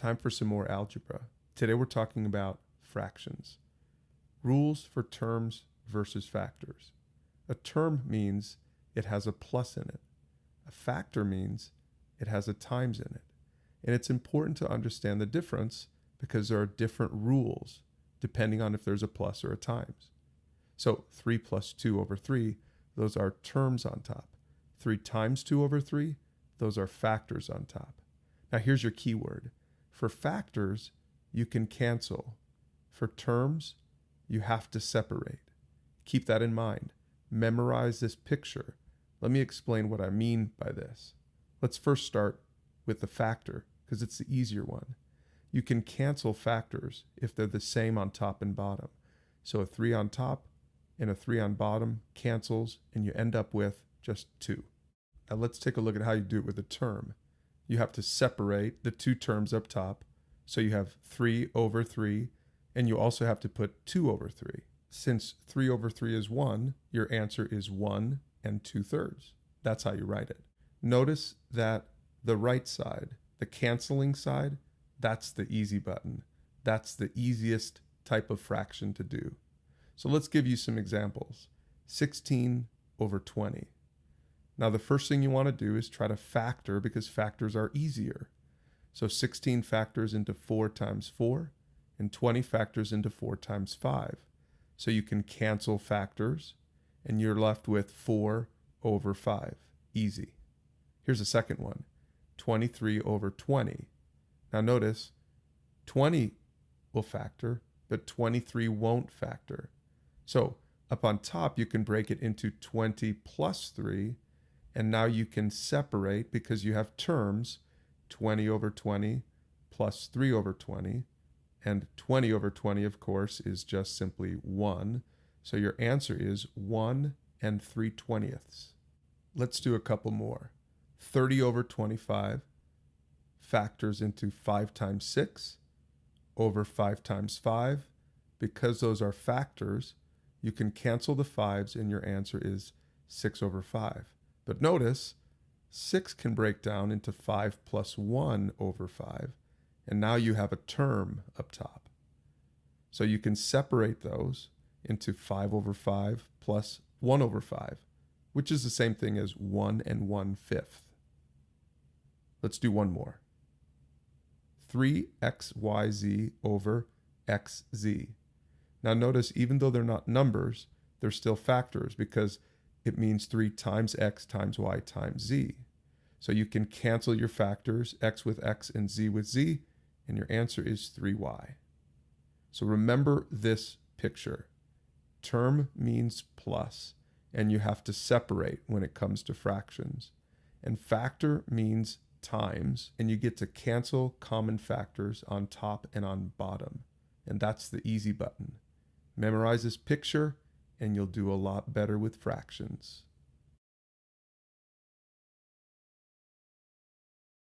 Time for some more algebra. Today we're talking about fractions. Rules for terms versus factors. A term means it has a plus in it. A factor means it has a times in it. And it's important to understand the difference because there are different rules depending on if there's a plus or a times. So 3 plus 2 over 3, those are terms on top. 3 times 2 over 3, those are factors on top. Now here's your key word. For factors, you can cancel. For terms, you have to separate. Keep that in mind. Memorize this picture. Let me explain what I mean by this. Let's first start with the factor because it's the easier one. You can cancel factors if they're the same on top and bottom. So a 3 on top and a 3 on bottom cancels and you end up with just 2. Now let's take a look at how you do it with a term. You have to separate the 2 terms up top. So you have 3 over 3 and you also have to put 2 over 3. Since 3 over 3 is 1, your answer is 1 and 2/3. That's how you write it. Notice that the right side, the canceling side, that's the easy button. That's the easiest type of fraction to do. So let's give you some examples. 16 over 20. Now the first thing you want to do is try to factor because factors are easier. So 16 factors into 4 times 4 and 20 factors into 4 times 5. So you can cancel factors and you're left with 4 over 5. Easy. Here's a second one. 23 over 20. Now notice 20 will factor, but 23 won't factor. So up on top, you can break it into 20 plus 3, and now you can separate because you have terms 20 over 20 plus 3 over 20, and 20 over 20, of course, is just simply 1. So your answer is 1 and 3/20. Let's do a couple more. 30 over 25 factors into 5 times 6 over 5 times 5. Because those are factors, you can cancel the 5s and your answer is 6 over 5. But notice, 6 can break down into 5 plus 1 over 5, and now you have a term up top. So you can separate those into 5 over 5 plus 1 over 5, which is the same thing as 1 and 1/5. Let's do one more. 3xyz over xz. Now notice, even though they're not numbers, they're still factors because it means 3 times x times y times z. So you can cancel your factors, x with x and z with z, and your answer is 3y. So remember this picture. Term means plus, and you have to separate when it comes to fractions. And factor means times, and you get to cancel common factors on top and on bottom. And that's the easy button. Memorize this picture, and you'll do a lot better with fractions.